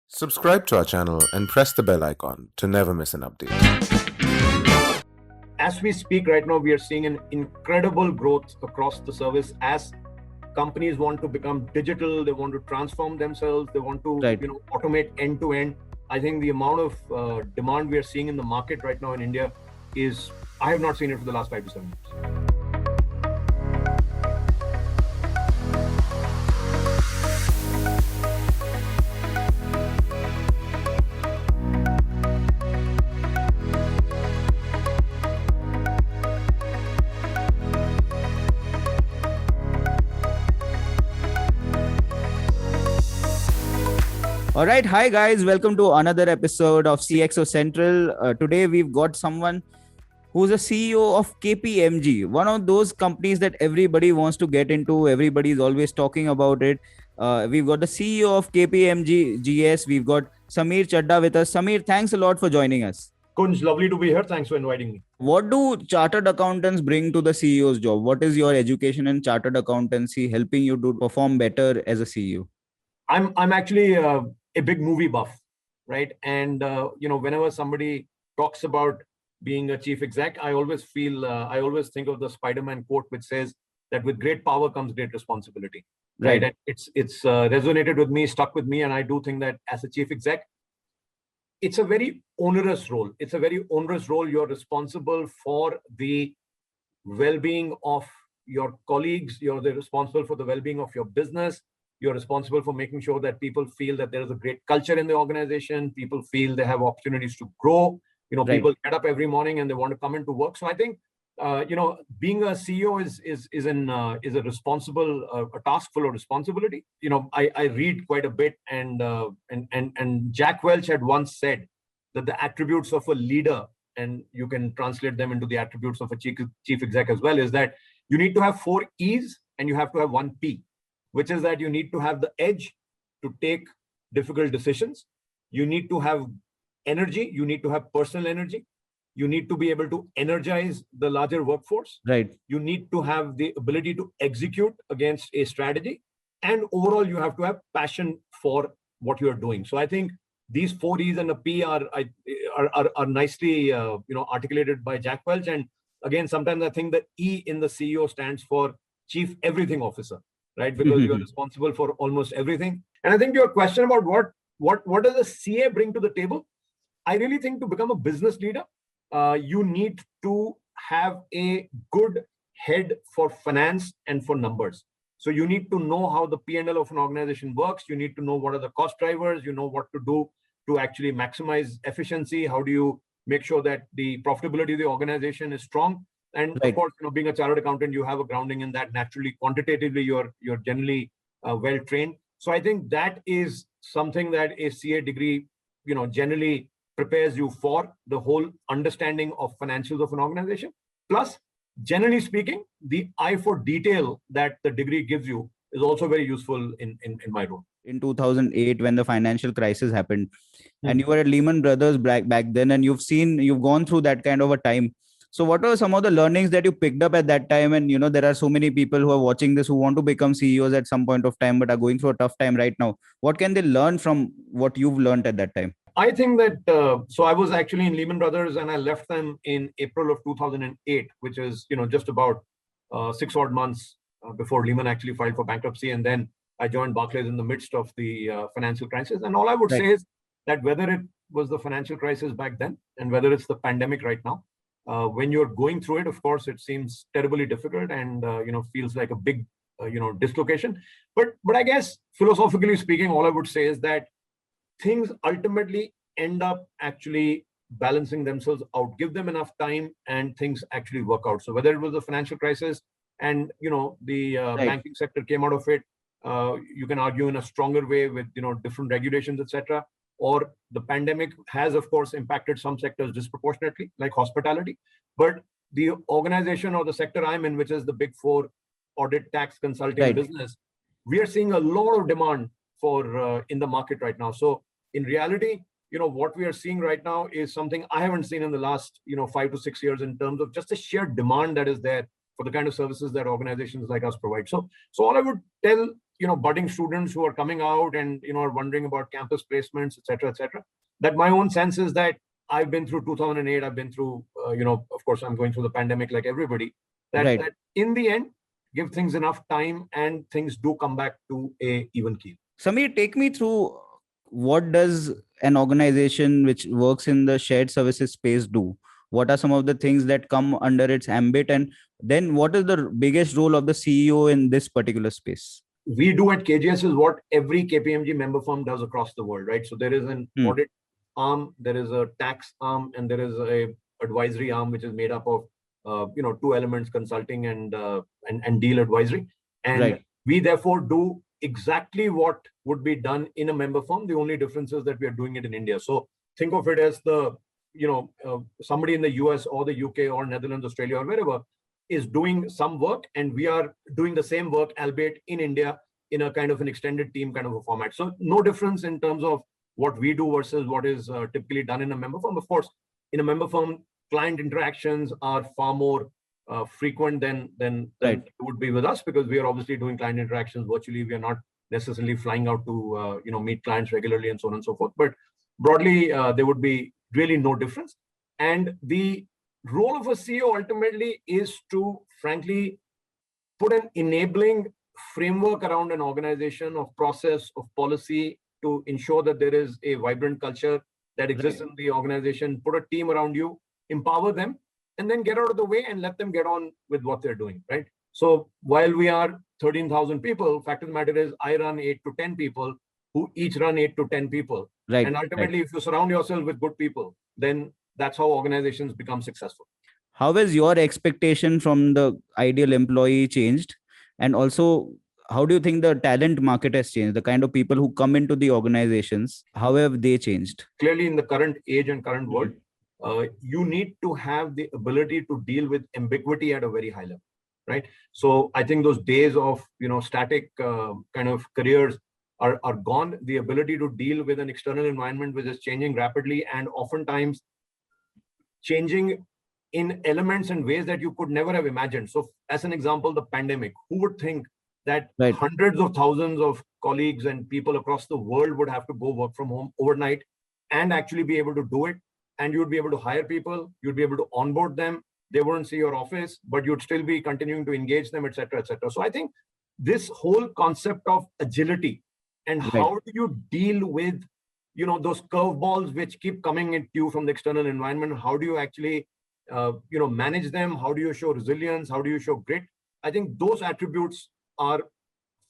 Subscribe to our channel and press the bell icon to never miss an update. As we speak right now, we are seeing an incredible growth across the service as companies want to become digital, they want to transform themselves, they want to automate end to end. I think the amount of demand we are seeing in the market right now in India is, I have not seen it for the last 5 to 7 years. All right. Hi, guys. Welcome to another episode of CXO Central. Today, we've got someone who's a CEO of KPMG, one of those companies that everybody wants to get into. Everybody's always talking about it. We've got the CEO of KPMG GS. We've got Samir Chadda with us. Samir, thanks a lot for joining us. Kunj, lovely to be here. Thanks for inviting me. What do chartered accountants bring to the CEO's job? What is your education in chartered accountancy helping you to perform better as a CEO? I'm actually a big movie buff, right? And whenever somebody talks about being a chief exec, I always think of the Spider-Man quote, which says that with great power comes great responsibility, right? And it's resonated with me, stuck with me, and I do think that as a chief exec, it's a very onerous role. It's a very onerous role. You're responsible for the well-being of your colleagues. You're responsible for the well-being of your business. You're responsible for making sure that people feel that there is a great culture in the organization. People feel they have opportunities to grow. People get up every morning and they want to come into work. So I think, being a CEO is a responsible, a task full of responsibility. I read quite a bit, and Jack Welch had once said that the attributes of a leader, and you can translate them into the attributes of a chief exec as well, is that you need to have 4 E's and you have to have 1 P. Which is that you need to have the edge to take difficult decisions. You need to have energy. You need to have personal energy. You need to be able to energize the larger workforce. Right. You need to have the ability to execute against a strategy. And overall, you have to have passion for what you are doing. So I think these 4 E's and a P are nicely articulated by Jack Welch. And again, sometimes I think the E in the CEO stands for Chief Everything Officer. Right, because you are responsible for almost everything. And I think your question about what does a CA bring to the table? I really think to become a business leader, you need to have a good head for finance and for numbers. So you need to know how the P&L of an organization works. You need to know what are the cost drivers. You know what to do to actually maximize efficiency. How do you make sure that the profitability of the organization is strong? And of course, being a chartered accountant, you have a grounding in that. Naturally, quantitatively, you're generally well trained. So I think that is something that a CA degree, generally prepares you for the whole understanding of financials of an organization. Plus, generally speaking, the eye for detail that the degree gives you is also very useful in my role. In 2008, when the financial crisis happened, and you were at Lehman Brothers back then, and you've gone through that kind of a time. So what are some of the learnings that you picked up at that time? And, there are so many people who are watching this who want to become CEOs at some point of time, but are going through a tough time right now. What can they learn from what you've learned at that time? I think that, so I was actually in Lehman Brothers and I left them in April of 2008, which is, just about 6 odd months before Lehman actually filed for bankruptcy. And then I joined Barclays in the midst of the financial crisis. And all I would say is that whether it was the financial crisis back then and whether it's the pandemic right now, when you're going through it, of course, it seems terribly difficult and feels like a big dislocation. But I guess philosophically speaking, all I would say is that things ultimately end up actually balancing themselves out. Give them enough time, and things actually work out. So whether it was the financial crisis and the banking sector came out of it, you can argue in a stronger way with different regulations, etc. Or the pandemic has, of course, impacted some sectors disproportionately, like hospitality. But the organization or the sector I'm in, which is the Big Four audit, tax, consulting business, we are seeing a lot of demand for in the market right now. So in reality, what we are seeing right now is something I haven't seen in the last 5 to 6 years in terms of just the sheer demand that is there for the kind of services that organizations like us provide. So all I would tell budding students who are coming out and, are wondering about campus placements, etc., that my own sense is that I've been through 2008. I've been through, of course, I'm going through the pandemic like everybody. Right. That in the end, give things enough time and things do come back to a even keel. Samir, take me through, what does an organization which works in the shared services space do? What are some of the things that come under its ambit? And then what is the biggest role of the CEO in this particular space? We do at KGS is what every KPMG member firm does across the world, right? So there is an audit arm, there is a tax arm, and there is a advisory arm, which is made up of two elements: consulting and deal advisory. And Right. we therefore do exactly what would be done in a member firm. The only difference is that we are doing it in India. So think of it as somebody in the US or the UK or Netherlands, Australia, or wherever is doing some work, and we are doing the same work, albeit in India, in a kind of an extended team kind of a format. So no difference in terms of what we do versus what is typically done in a member firm. Of course, in a member firm, client interactions are far more frequent than Right. it would be with us, because we are obviously doing client interactions virtually. We are not necessarily flying out to meet clients regularly and so on and so forth. But broadly, there would be really no difference. And the role of a CEO ultimately is to, frankly, put an enabling framework around an organization of process, of policy, to ensure that there is a vibrant culture that exists in the organization. Put a team around you, empower them, and then get out of the way and let them get on with what they're doing, right? So while we are 13,000 people, fact of the matter is I run 8 to 10 people who each run 8 to 10 people. Right. And ultimately, if you surround yourself with good people, then that's how organizations become successful. How has your expectation from the ideal employee changed? And also, how do you think the talent market has changed? The kind of people who come into the organizations, how have they changed? Clearly, in the current age and current world, you need to have the ability to deal with ambiguity at a very high level, right? So I think those days of static kind of careers are gone. The ability to deal with an external environment which is changing rapidly and oftentimes changing in elements and ways that you could never have imagined. So as an example, the pandemic, who would think that Right. hundreds of thousands of colleagues and people across the world would have to go work from home overnight and actually be able to do it? And you'd be able to hire people, you'd be able to onboard them, they wouldn't see your office, but you'd still be continuing to engage them, etc., etc. So I think this whole concept of agility and Right. how do you deal with those curveballs which keep coming at you from the external environment, how do you actually manage them, how do you show resilience, how do you show grit? I think those attributes are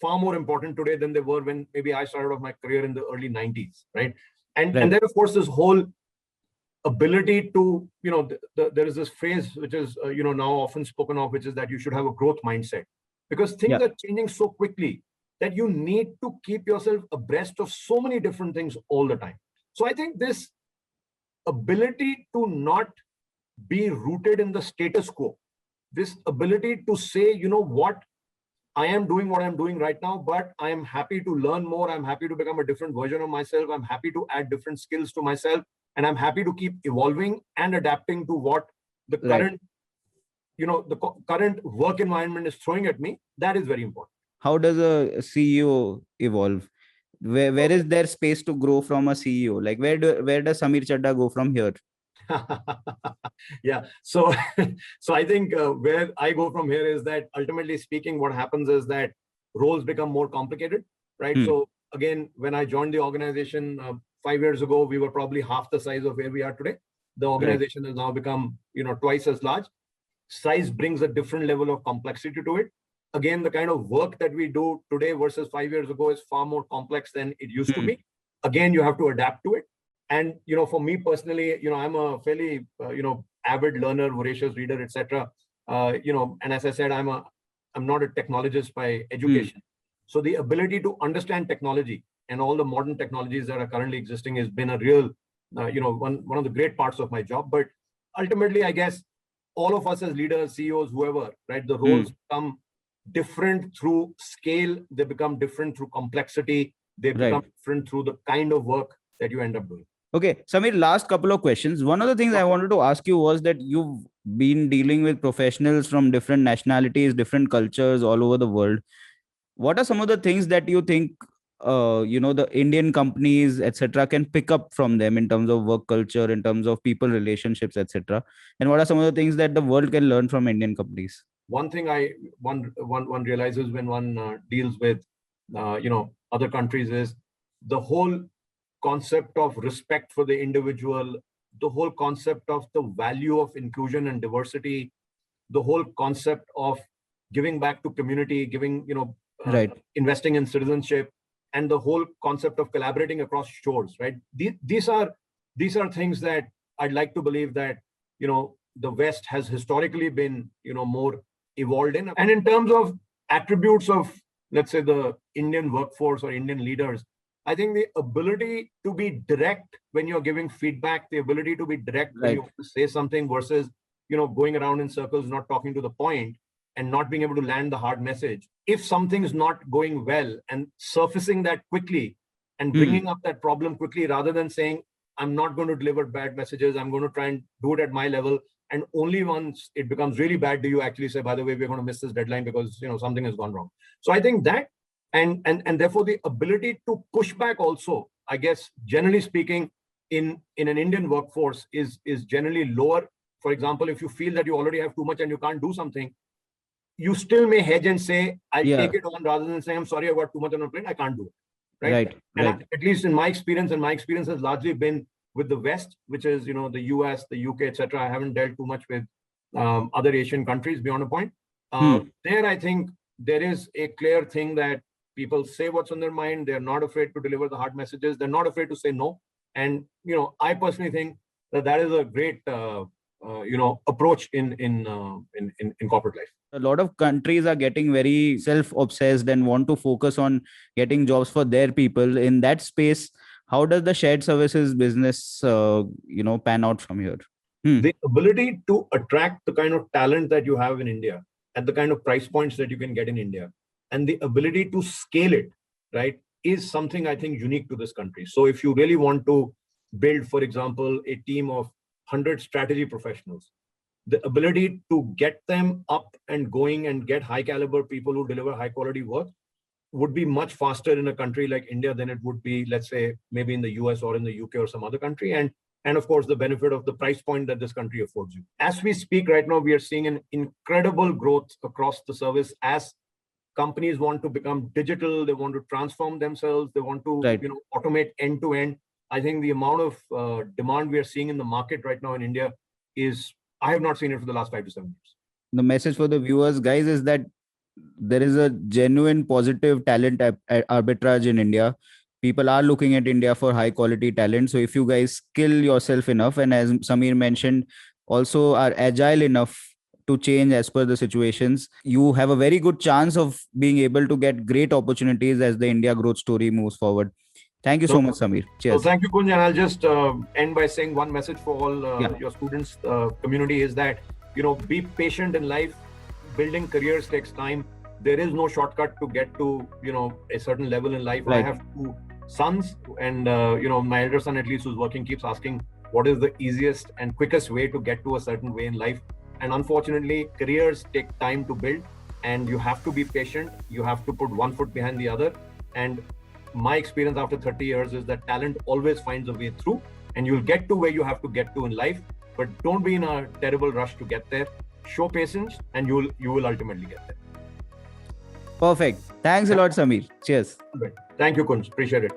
far more important today than they were when maybe I started off my career in the early 90s, right? And then of course this whole ability to, there is this phrase which is now often spoken of, which is that you should have a growth mindset, because things are changing so quickly that you need to keep yourself abreast of so many different things all the time. So I think this ability to not be rooted in the status quo, this ability to say, what, I am doing what I'm doing right now, but I am happy to learn more. I'm happy to become a different version of myself. I'm happy to add different skills to myself. And I'm happy to keep evolving and adapting to what the current, the current work environment is throwing at me. That is very important. How does a CEO evolve? Where is there space to grow from a CEO? Like where does Samir Chadha go from here? Yeah. So I think where I go from here is that ultimately speaking, what happens is that roles become more complicated, right? So again, when I joined the organization 5 years ago, we were probably half the size of where we are today. The organization has now become, twice as large. Size brings a different level of complexity to it. Again, the kind of work that we do today versus 5 years ago is far more complex than it used to be. Again, you have to adapt to it. And, for me personally, I'm a fairly, avid learner, voracious reader, etc. And as I said, I'm not a technologist by education. So the ability to understand technology and all the modern technologies that are currently existing has been a real, one of the great parts of my job. But ultimately, I guess all of us as leaders, CEOs, whoever, right, the roles become different through scale. They become different through complexity. They become different through the kind of work that you end up doing. Okay, Samir, last couple of questions. One of the things I wanted to ask you was that you've been dealing with professionals from different nationalities, different cultures all over the world. what are some of the things that you think the Indian companies etc can pick up from them in terms of work culture, in terms of people relationships etc, and what are some of the things that the world can learn from Indian companies? One thing one realizes when one deals with other countries is the whole concept of respect for the individual, the whole concept of the value of inclusion and diversity, the whole concept of giving back to community, Right. investing in citizenship, and the whole concept of collaborating across shores. Right. These are things that I'd like to believe that the West has historically been more evolved in. And in terms of attributes of, let's say, the Indian workforce or Indian leaders, I think the ability to be direct when you're giving feedback, the ability to be direct when you Right. say something versus going around in circles, not talking to the point, and not being able to land the hard message. If something's not going well, and surfacing that quickly and bringing up that problem quickly, rather than saying, I'm not going to deliver bad messages, I'm going to try and do it at my level. And only once it becomes really bad do you actually say, by the way, we're going to miss this deadline because something has gone wrong. So I think that, and therefore the ability to push back also, I guess, generally speaking, in an Indian workforce is generally lower. For example, if you feel that you already have too much and you can't do something, you still may hedge and say, I'll take it on, rather than saying, I'm sorry, I've got too much on my plate, I can't do it. Right. And at least in my experience, and my experience has largely been with the West, which is, the US, the UK, etc. I haven't dealt too much with other Asian countries beyond a point. There, I think there is a clear thing that people say what's on their mind. They're not afraid to deliver the hard messages. They're not afraid to say no. And, I personally think that is a great, approach in corporate life. A lot of countries are getting very self-obsessed and want to focus on getting jobs for their people. In that space, how does the shared services business pan out from here? The ability to attract the kind of talent that you have in India at the kind of price points that you can get in India, and the ability to scale it, right, is something I think unique to this country. So if you really want to build, for example, a team of 100 strategy professionals, the ability to get them up and going and get high caliber people who deliver high quality work would be much faster in a country like India than it would be, let's say, maybe in the US or in the UK or some other country. And of course, the benefit of the price point that this country affords you. As we speak right now, we are seeing an incredible growth across the service as companies want to become digital. They want to transform themselves. They want to automate end to end. I think the amount of demand we are seeing in the market right now in India is, I have not seen it for the last 5 to 7 years. The message for the viewers, guys, is that there is a genuine positive talent arbitrage in India. People are looking at India for high quality talent. So if you guys skill yourself enough, and as Samir mentioned, also are agile enough to change as per the situations, you have a very good chance of being able to get great opportunities as the India growth story moves forward. Thank you so much, Samir. Cheers. So thank you, Kunj. And I'll just end by saying one message for all your students community is that, be patient in life. Building careers takes time. There is no shortcut to get to, a certain level in life. Right. I have 2 sons, and, my elder son, at least, who's working, keeps asking what is the easiest and quickest way to get to a certain way in life. And unfortunately, careers take time to build, and you have to be patient. You have to put one foot behind the other. And my experience after 30 years is that talent always finds a way through, and you'll get to where you have to get to in life, but don't be in a terrible rush to get there. Show patience, and you will ultimately get there. Perfect. Thanks a lot, Samir. Cheers. Thank you, Kunj. Appreciate it.